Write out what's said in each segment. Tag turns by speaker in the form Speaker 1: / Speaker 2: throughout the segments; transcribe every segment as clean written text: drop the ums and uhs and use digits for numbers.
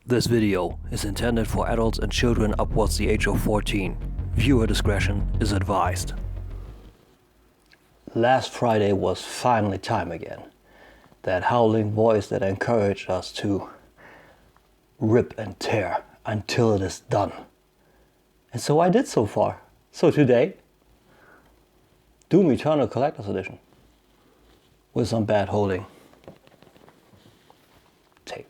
Speaker 1: This video is intended for adults and children upwards the age of 14. Viewer discretion is advised. Last Friday was finally time again. That howling voice that encouraged us to rip and tear until it is done. And so I did so far. So today, Doom Eternal Collector's Edition with some bad holding tape.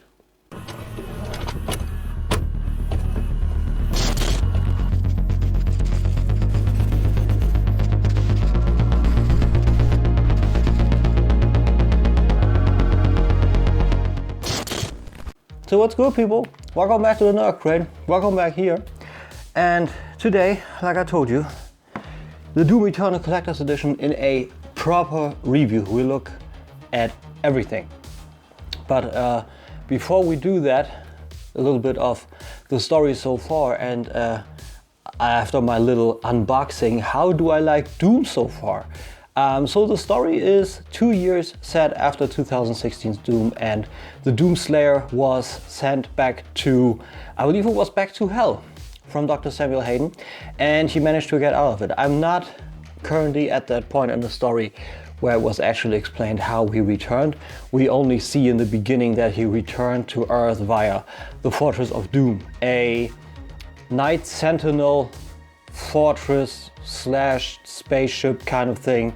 Speaker 1: So what's good, people? Welcome back to the Nerd Crate. Welcome back here. And today, like I told you, the Doom Eternal Collector's Edition in a proper review. We look at everything. But before we do that, a little bit of the story so far, and after my little unboxing, how do I like Doom so far? So the story is 2 years set after 2016's Doom, and the Doom Slayer was sent back to, I believe it was back to hell, from Dr. Samuel Hayden, and he managed to get out of it. I'm not currently at that point in the story where it was actually explained how he returned. We only see in the beginning that he returned to Earth via the Fortress of Doom, a Night Sentinel fortress slash spaceship kind of thing,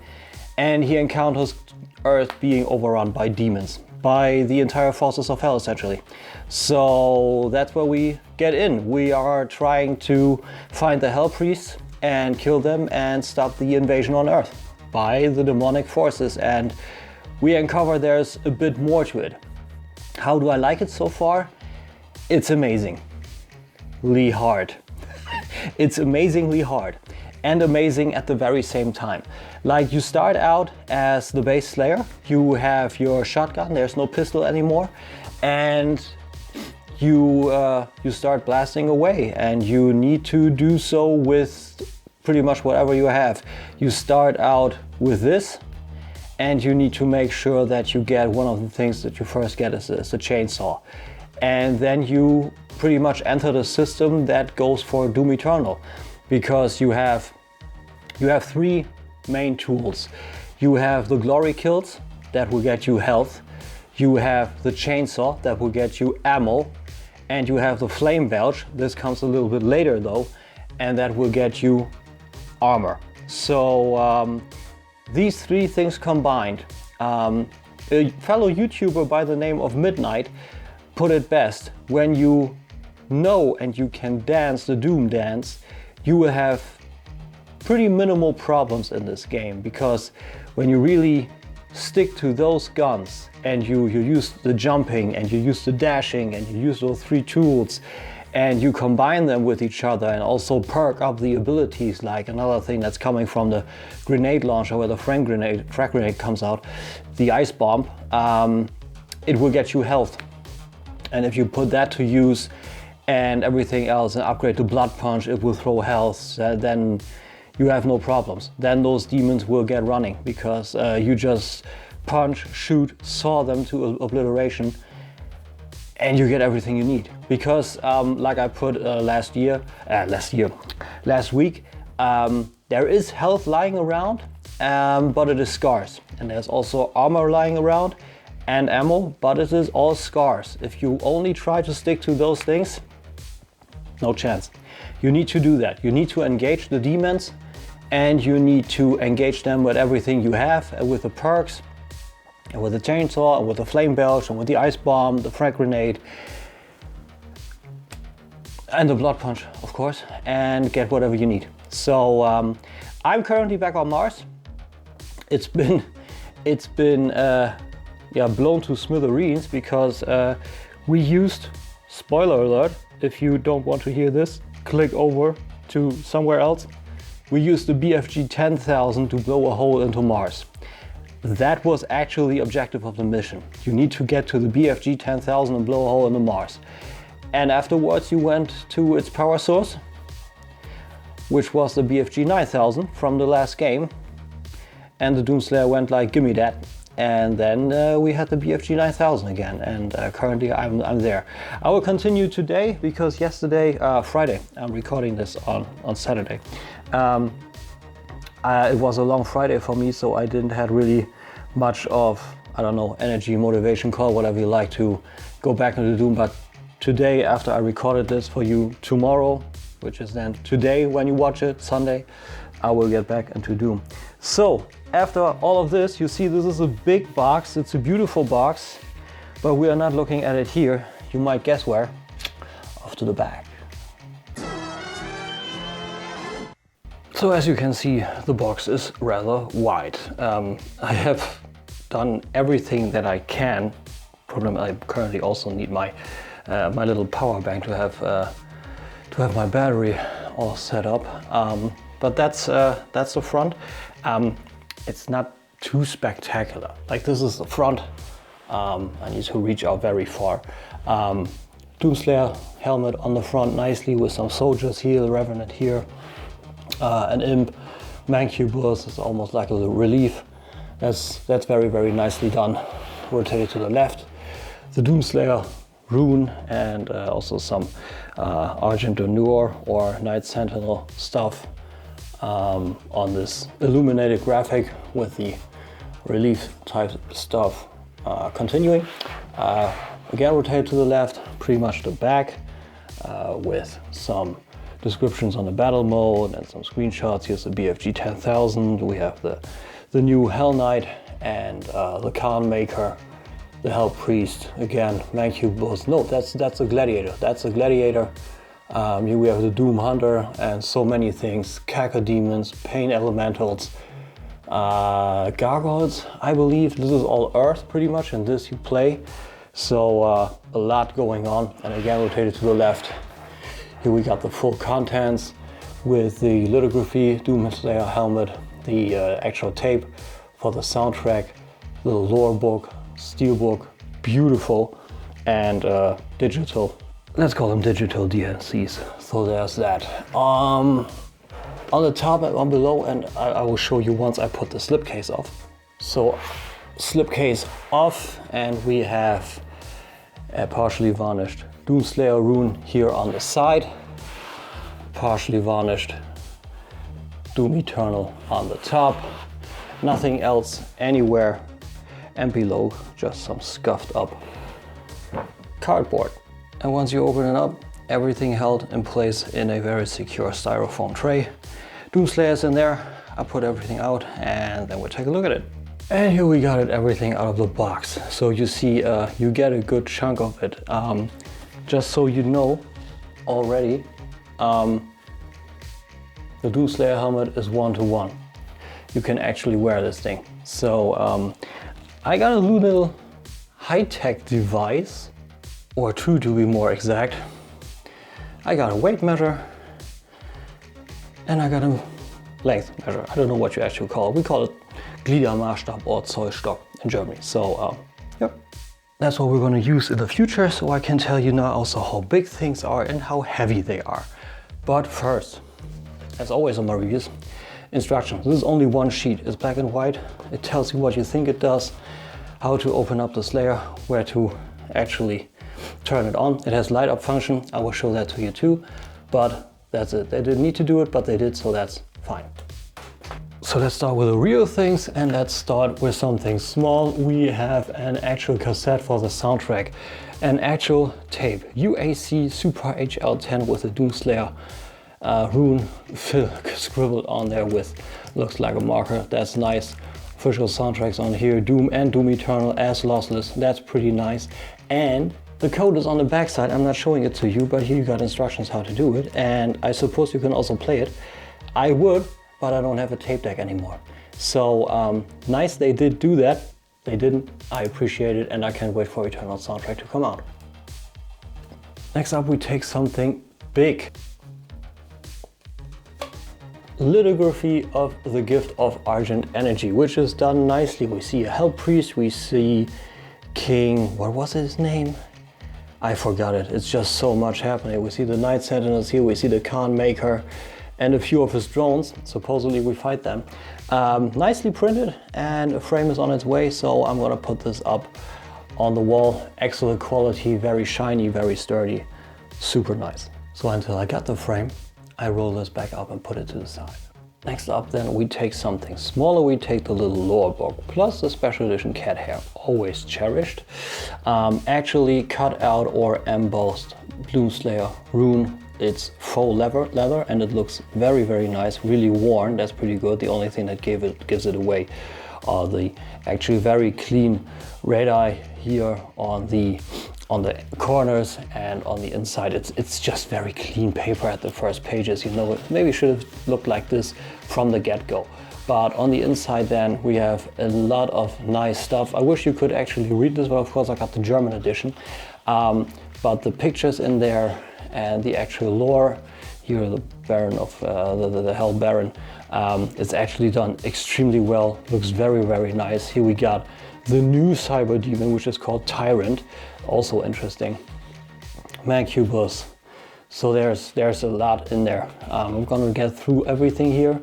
Speaker 1: and he encounters Earth being overrun by demons, by the entire forces of hell essentially. So that's where we get in. We are trying to find the Hell Priests and kill them and stop the invasion on Earth by the demonic forces, and we uncover there's a bit more to it. How do I like it so far? It's amazingly hard. It's amazingly hard and amazing at the very same time. Like, you start out as the base Slayer, you have your shotgun, there's no pistol anymore, and you start blasting away, and you need to do so with pretty much whatever you have. You start out with this, and you need to make sure that you get one of the things that you first get is a chainsaw. And then you pretty much enter the system that goes for Doom Eternal, because you have three main tools. You have the glory kills that will get you health, you have the chainsaw that will get you ammo, and you have the flame belch. This comes a little bit later though, and that will get you armor. So these three things combined, a fellow YouTuber by the name of Midnight put it best: when you know and you can dance the Doom dance, you will have pretty minimal problems in this game, because when you really stick to those guns and you use the jumping and you use the dashing and you use those three tools and you combine them with each other and also perk up the abilities, like another thing that's coming from the grenade launcher where the frag grenade comes out, the ice bomb, it will get you health. And if you put that to use and everything else and upgrade to blood punch, it will throw health, then you have no problems. Then those demons will get running, because you just punch, shoot, saw them to obliteration, and you get everything you need. Because like I put last week, there is health lying around, but it is scarce. And there's also armor lying around and ammo, but it is all scarce. If you only try to stick to those things, no chance. You need to do that. You need to engage the demons, and you need to engage them with everything you have, with the perks, and with the chainsaw, and with the flame belch, and with the ice bomb, the frag grenade, and the blood punch, of course, and get whatever you need. So I'm currently back on Mars. It's been blown to smithereens, because we used, spoiler alert, if you don't want to hear this, click over to somewhere else. We used the BFG 10,000 to blow a hole into Mars. That was actually the objective of the mission. You need to get to the BFG 10,000 and blow a hole into Mars. And afterwards you went to its power source, which was the BFG 9000 from the last game. And the Doomslayer went like, gimme that. and then we had the BFG 9000 again, and currently I'm there. I will continue today because yesterday, Friday, I'm recording this on Saturday. It was a long Friday for me, so I didn't have really much of, I don't know, energy, motivation, call whatever you like, to go back into Doom. But today, after I recorded this for you, tomorrow, which is then today when you watch it, Sunday, I will get back into Doom. So after all of this, you see this is a big box. It's a beautiful box, but we are not looking at it here. You might guess where. Off to the back. So as you can see, the box is rather wide. I have done everything that I can. Problem, I currently also need my my little power bank to have my battery all set up. But that's the front. It's not too spectacular. Like, this is the front. I need to reach out very far. Doomslayer helmet on the front nicely with some soldiers here, the Revenant here, an imp, Mancubus is almost like a little relief. That's very, very nicely done. Rotated to the left. The Doomslayer rune and also some Argent d'Honneur or Night Sentinel stuff on this illuminated graphic with the relief type stuff continuing. Again, rotate to the left, pretty much the back with some descriptions on the battle mode and some screenshots. Here's the BFG 10,000. We have the new Hell Knight and the Khan Maker, the Hell Priest, again, Mancubus. No, that's a Gladiator. That's a Gladiator. Here we have the Doom Hunter and so many things. Cacodemons, Pain Elementals, Gargoyles, I believe. This is all Earth pretty much, and this you play. So a lot going on. And again, rotated to the left. Here we got the full contents with the lithography, Doomslayer helmet, the actual tape for the soundtrack, little lore book, Steelbook, beautiful, and digital. Let's call them digital DLCs. So there's that. On the top and on below, and I will show you once I put the slipcase off. So slipcase off, and we have a partially varnished Doomslayer rune here on the side, partially varnished Doom Eternal on the top, nothing else anywhere, and below just some scuffed up cardboard. And once you open it up, everything held in place in a very secure styrofoam tray. Doomslayer's in there. I put everything out and then we'll take a look at it. And here we got it, everything out of the box. So you see, you get a good chunk of it. Just so you know already, the Doomslayer helmet is 1-to-1. You can actually wear this thing. So I got a little high-tech device, or two to be more exact. I got a weight measure and I got a length measure. I don't know what you actually call it. We call it Gliedermaßstab or Zollstock in Germany. So yep, that's what we're going to use in the future. So I can tell you now also how big things are and how heavy they are. But first, as always on my reviews, instructions. This is only one sheet. It's black and white. It tells you what you think it does, how to open up the Slayer, where to actually turn it on. It has light up function. I will show that to you too, but that's it. They didn't need to do it, but they did, so that's fine. So let's start with the real things, and let's start with something small. We have an actual cassette for the soundtrack, an actual tape, UAC Super HL10 with a Doomslayer rune scribbled on there with, looks like a marker. That's nice. Official soundtracks on here, Doom and Doom Eternal as lossless. That's pretty nice. And the code is on the back side. I'm not showing it to you, but here you got instructions how to do it. And I suppose you can also play it. I would, but I don't have a tape deck anymore. So nice they did do that. They didn't. I appreciate it, and I can't wait for Eternal soundtrack to come out. Next up, we take something big. Lithography of the Gift of Argent Energy, which is done nicely. We see a Hell Priest, we see King, what was his name? I forgot it. It's just so much happening. We see the Night Sentinels here, we see the Khan Maker, and a few of his drones. Supposedly we fight them. Nicely printed, and a frame is on its way, so I'm gonna put this up on the wall. Excellent quality, very shiny, very sturdy, super nice. So until I got the frame, I roll this back up and put it to the side. Next up then we take something smaller. We take the little lore book plus the special edition cat hair, always cherished. Actually cut out or embossed Doomslayer rune. It's faux leather and it looks very, very nice, really worn. That's pretty good. The only thing that gives it away are the actually very clean red eye here on the corners and on the inside. It's just very clean paper at the first pages. You know, it maybe should have looked like this from the get-go. But on the inside then we have a lot of nice stuff. I wish you could actually read this, but of course I got the German edition. But the pictures in there and the actual lore, here the Baron of the Hell Baron, it's actually done extremely well. Looks very, very nice. Here we got the new cyber demon, which is called Tyrant, also interesting. Mancubus. So there's a lot in there. I'm gonna get through everything here,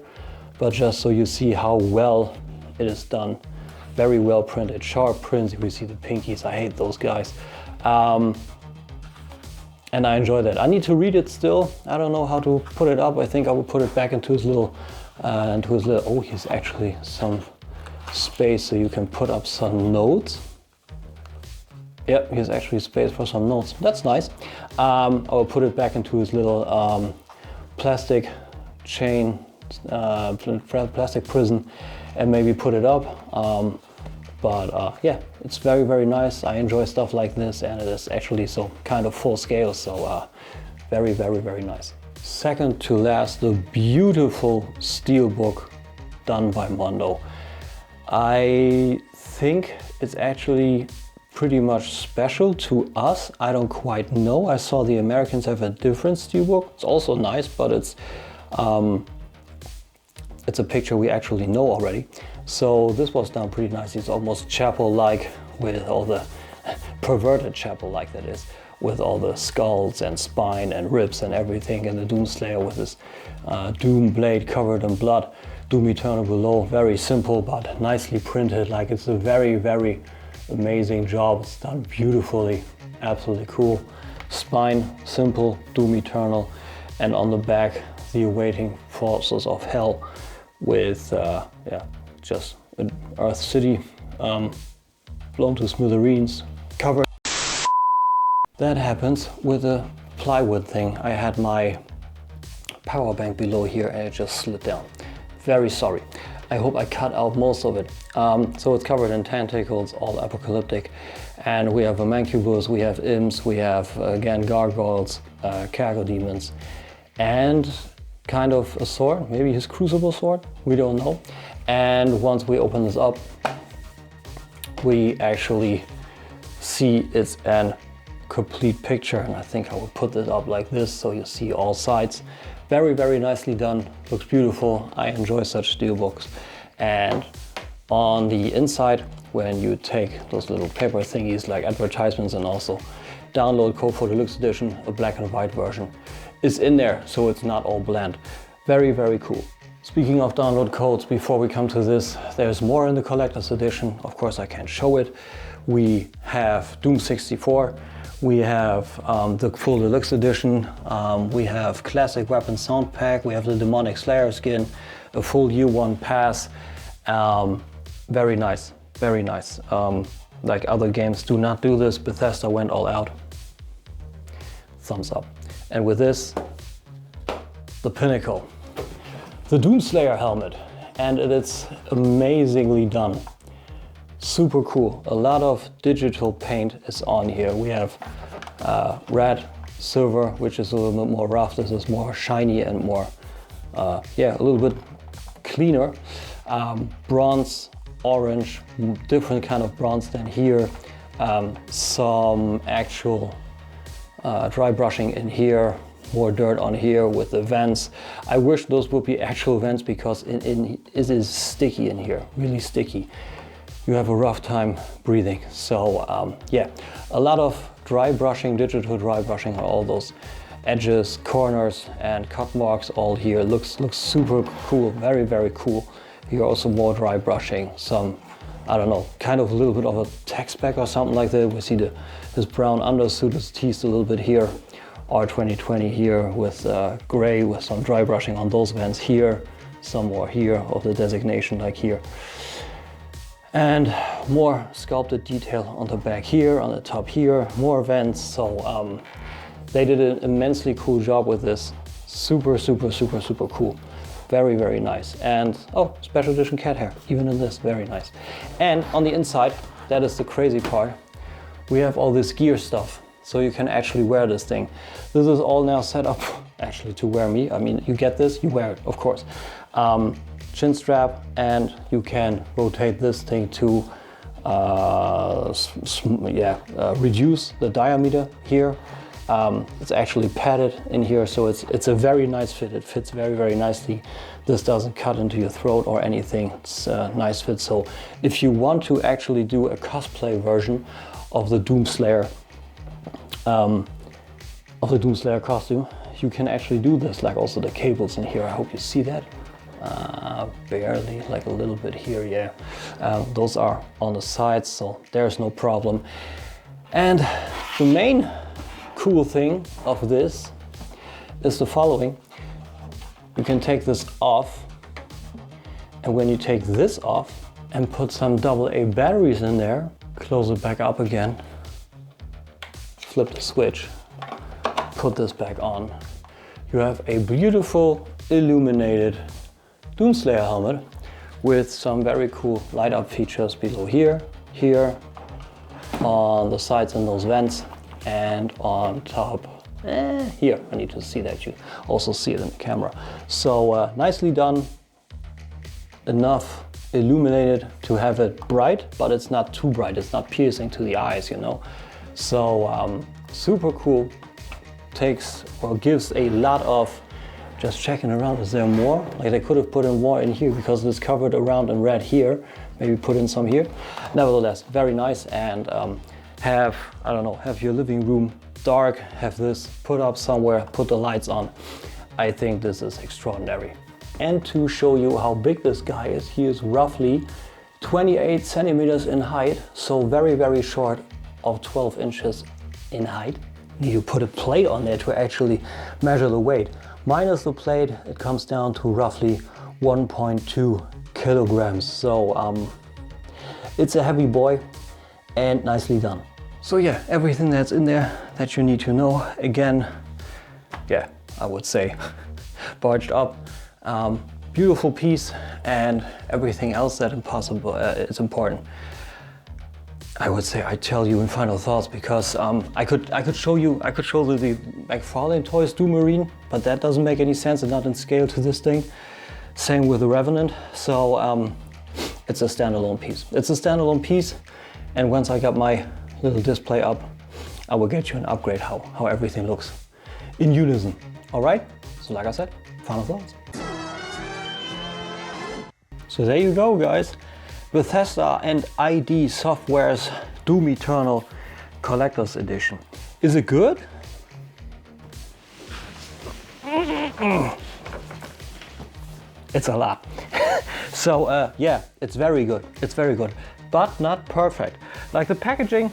Speaker 1: but just so you see how well it is done. Very well printed, sharp prints. We see the pinkies. I hate those guys. And I enjoy that. I need to read it still. I don't know how to put it up. I think I will put it back into his little, oh, he's actually some space so you can put up some notes. Yep, here's actually space for some notes. That's nice. I will put it back into his little plastic chain, plastic prison, and maybe put it up. Yeah, it's very, very nice. I enjoy stuff like this, and it is actually so kind of full scale, so very, very, very nice. Second to last, the beautiful Steelbook done by Mondo. I think it's actually pretty much special to us. I don't quite know. I saw the Americans have a different Steelbook. It's also nice, but it's a picture we actually know already. So this was done pretty nice. It's almost chapel-like, with all the perverted chapel-like that is, with all the skulls and spine and ribs and everything, and the Doomslayer with his doom blade covered in blood. Doom Eternal below. Very simple but nicely printed. Like, it's a very, very amazing job. It's done beautifully. Absolutely cool. Spine, simple, Doom Eternal, and on the back the awaiting forces of hell with just an Earth City blown to smithereens, covered. That happens with a plywood thing. I had my power bank below here and it just slid down. Very sorry. I hope I cut out most of it. So it's covered in tentacles, all apocalyptic. And we have a Mancubus, we have imps, we have again gargoyles, cargo demons, and kind of a sword, maybe his crucible sword, we don't know. And once we open this up, we actually see it's an complete picture, and I think I will put this up like this so you see all sides. Very, very nicely done, looks beautiful. I enjoy such steelbooks. And on the inside, when you take those little paper thingies like advertisements and also download code for the deluxe edition, a black and white version is in there, so it's not all bland. Very, very cool. Speaking of download codes, before we come to this, there's more in the collector's edition. Of course, I can't show it. We have Doom 64. We have the full deluxe edition. We have classic weapon sound pack. We have the demonic slayer skin, a full year one pass. Very nice, very nice. Like other games do not do this. Bethesda went all out. Thumbs up. And with this, the pinnacle, the Doomslayer helmet, and it's amazingly done. Super cool. A lot of digital paint is on here. We have red, silver, which is a little bit more rough. This is more shiny and more, a little bit cleaner. Bronze, orange, different kind of bronze than here. Some actual dry brushing in here, more dirt on here with the vents. I wish those would be actual vents because it is sticky in here, really sticky. You have a rough time breathing. So yeah, a lot of dry brushing, digital dry brushing on all those edges, corners and cut marks all here. Looks super cool, very, very cool. Here also more dry brushing, some, I don't know, kind of a little bit of a tech spec or something like that. We see his brown undersuit is teased a little bit here. R2020 here with gray with some dry brushing on those vents here. Some more here of the designation like here. And more sculpted detail on the back here, on the top here, more vents. So they did an immensely cool job with this. Super, super, super, super cool. Very, very nice. And oh, special edition cat hair, even in this, very nice. And on the inside, that is the crazy part, we have all this gear stuff. So you can actually wear this thing. This is all now set up actually to wear me. I mean, you get this, you wear it, of course. Chin strap, and you can rotate this thing to reduce the diameter here. It's actually padded in here, so it's a very nice fit. It fits very, very nicely. This doesn't cut into your throat or anything. It's a nice fit. So if you want to actually do a cosplay version of the Doomslayer costume, you can actually do this. Like also the cables in here. I hope you see that. Barely, like a little bit here, yeah. Those are on the sides, so there's no problem. And the main cool thing of this is the following. You can take this off, and when you take this off and put some AA batteries in there, close it back up again, flip the switch, put this back on, you have a beautiful illuminated Doomslayer helmet with some very cool light up features below here, on the sides in those vents, and on top here. I need to see that you also see it in the camera. So nicely done, enough illuminated to have it bright, but it's not too bright, it's not piercing to the eyes, you know. So super cool, takes or gives a lot of. Just checking around, is there more? Like they could have put in more in here because it's covered around in red here. Maybe put in some here. Nevertheless, very nice, and have your living room dark, have this put up somewhere, put the lights on. I think this is extraordinary. And to show you how big this guy is, he is roughly 28 centimeters in height, so very, very short, of 12 inches in height. You put a plate on there to actually measure the weight. Minus the plate, it comes down to roughly 1.2 kilograms. So it's a heavy boy and nicely done. So yeah, everything that's in there that you need to know. Again, yeah, I would say barged up. Beautiful piece, and everything else that is important. I would say I tell you in final thoughts, because I could show the McFarlane Toys Do Marine, but that doesn't make any sense and not in scale to this thing. Same with the Revenant. So it's a standalone piece. It's a standalone piece, and once I got my little display up, I will get you an upgrade how everything looks in unison. All right. So like I said, final thoughts. So there you go, guys. Bethesda and ID Software's Doom Eternal Collector's Edition. Is it good? It's a lot. So yeah, it's very good. It's very good, but not perfect. Like the packaging,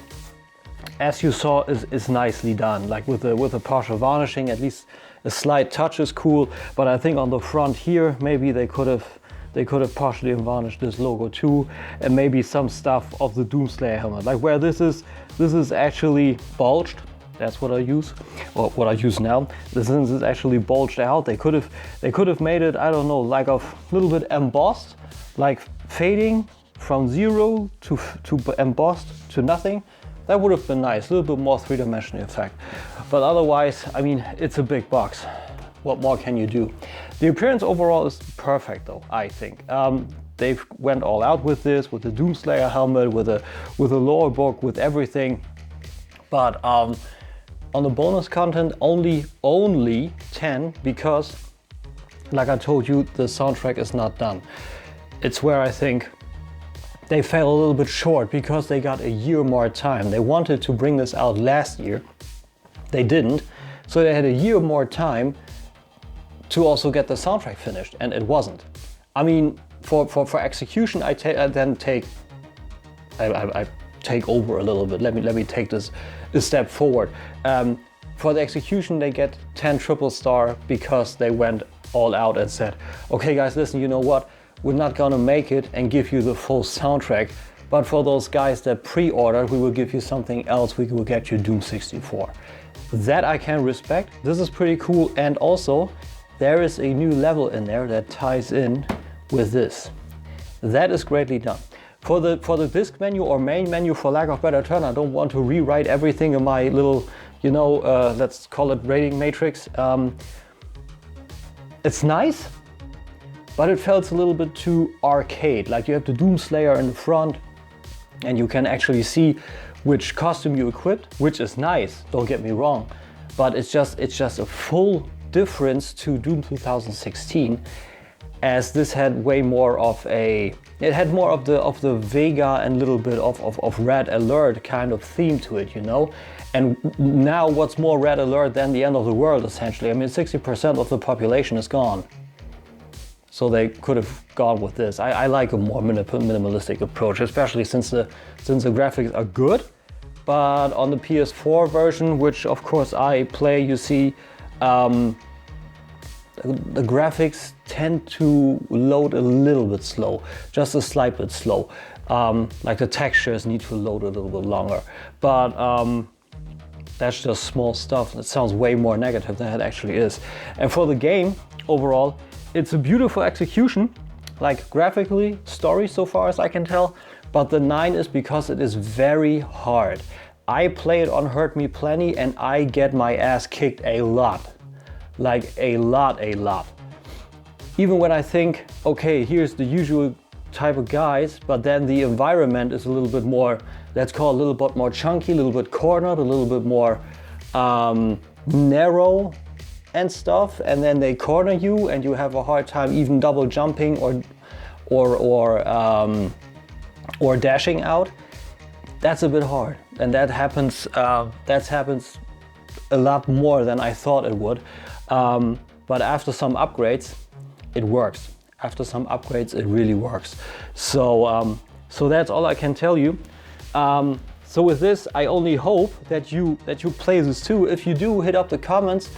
Speaker 1: as you saw, is nicely done. Like with the partial varnishing, at least a slight touch is cool. But I think on the front here, maybe they could have partially varnished this logo too, and maybe some stuff of the Doomslayer helmet. Like where this is actually bulged. That's what I use, or what I use now. This is actually bulged out. They could have made it, I don't know, like a little bit embossed, like fading from 0 to embossed to nothing. That would have been nice, a little bit more three-dimensional effect. But otherwise, I mean, it's a big box. What more can you do? The appearance overall is perfect, though, I think. They've went all out with this, with the Doomslayer helmet, with a lore book, with everything. But on the bonus content, only 10, because, like I told you, the soundtrack is not done. It's where I think they fell a little bit short because they got a year more time. They wanted to bring this out last year. They didn't. So they had a year more time to also get the soundtrack finished, and it wasn't. I mean, for execution, I take over a little bit. Let me take this a step forward. For the execution, they get 10 triple star because they went all out and said, okay guys, listen, you know what? We're not gonna make it and give you the full soundtrack, but for those guys that pre-ordered, we will give you something else. We will get you Doom 64. That I can respect. This is pretty cool, and also there is a new level in there that ties in with this. That is greatly done. For the disk menu or main menu, for lack of better term, I don't want to rewrite everything in my little, you know, let's call it rating matrix. It's nice, but it felt a little bit too arcade. Like you have the Doomslayer in the front, and you can actually see which costume you equipped, which is nice, don't get me wrong, but it's just a full difference to Doom 2016, as this had way more of a, it had more of the Vega and little bit of Red Alert kind of theme to it, you know. And now what's more Red Alert than the end of the world, essentially? I mean, 60% of the population is gone. So they could have gone with this. I like a more minimalistic approach, especially since the graphics are good. But on the PS4 version, which of course I play, you see the graphics tend to load a little bit slow, just a slight bit slow. Like the textures need to load a little bit longer. But that's just small stuff. It sounds way more negative than it actually is. And for the game overall, it's a beautiful execution, like graphically, story so far as I can tell, but the 9 is because it is very hard. I play it on Hurt Me Plenty and I get my ass kicked a lot. Like a lot. Even when I think, okay, here's the usual type of guys, but then the environment is a little bit more, let's call it a little bit more chunky, a little bit cornered, a little bit more narrow and stuff, and then they corner you and you have a hard time even double jumping or dashing out. That's a bit hard, and that happens a lot more than I thought it would. But after some upgrades, it works. After some upgrades, it really works. So that's all I can tell you. So with this, I only hope that you play this too. If you do, hit up the comments.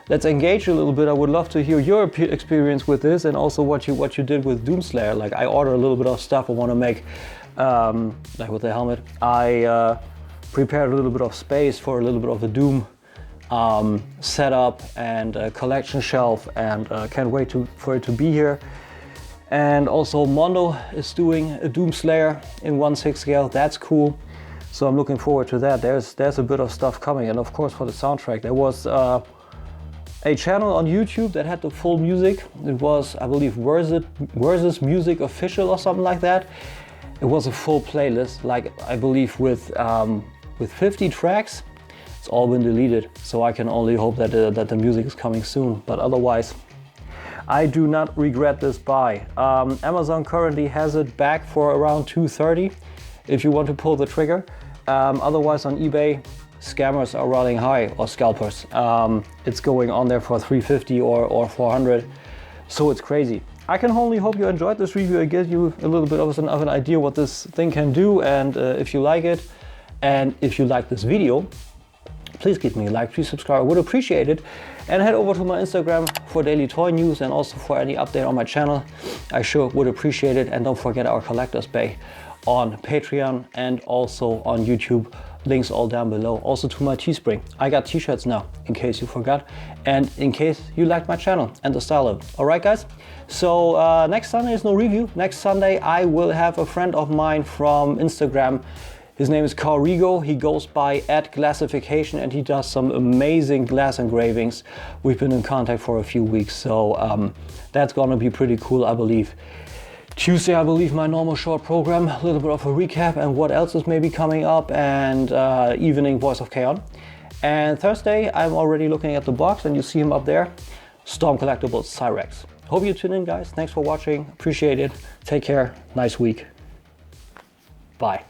Speaker 1: Let's engage a little bit. I would love to hear your experience with this, and also what you did with Doomslayer. Like I ordered a little bit of stuff I want to make, like with the helmet. I prepared a little bit of space for a little bit of the Doom setup and collection shelf, and can't wait for it to be here. And also Mondo is doing a Doomslayer in 1/6 scale. That's cool. So I'm looking forward to that. There's a bit of stuff coming, and of course for the soundtrack there was a channel on YouTube that had the full music. It was, I believe, Versus Music Official or something like that. It was a full playlist, like I believe with 50 tracks. It's all been deleted, so I can only hope that the music is coming soon. But otherwise, I do not regret this buy. Amazon currently has it back for around $230 if you want to pull the trigger. Otherwise on eBay, scammers are running high, or scalpers. It's going on there for $350 or $400, so it's crazy. I can only hope you enjoyed this review. I give you a little bit of an idea what this thing can do, and if you like it, and if you like this video, please give me a like, please subscribe, I would appreciate it. And head over to my Instagram for daily toy news and also for any update on my channel. I sure would appreciate it. And don't forget our Collector's Bay on Patreon and also on YouTube. Links all down below. Also to my Teespring. I got t-shirts now, in case you forgot. And in case you liked my channel and the style of it. Alright guys, so next Sunday is no review. Next Sunday I will have a friend of mine from Instagram. His name is Carrigo. He goes by @glassification and he does some amazing glass engravings. We've been in contact for a few weeks, so that's gonna be pretty cool, I believe. Tuesday, I believe, my normal short program, a little bit of a recap and what else is maybe coming up, and evening Voice of Chaos. And Thursday, I'm already looking at the box and you see him up there, Storm Collectibles Cyrex. Hope you tune in, guys. Thanks for watching. Appreciate it. Take care. Nice week. Bye.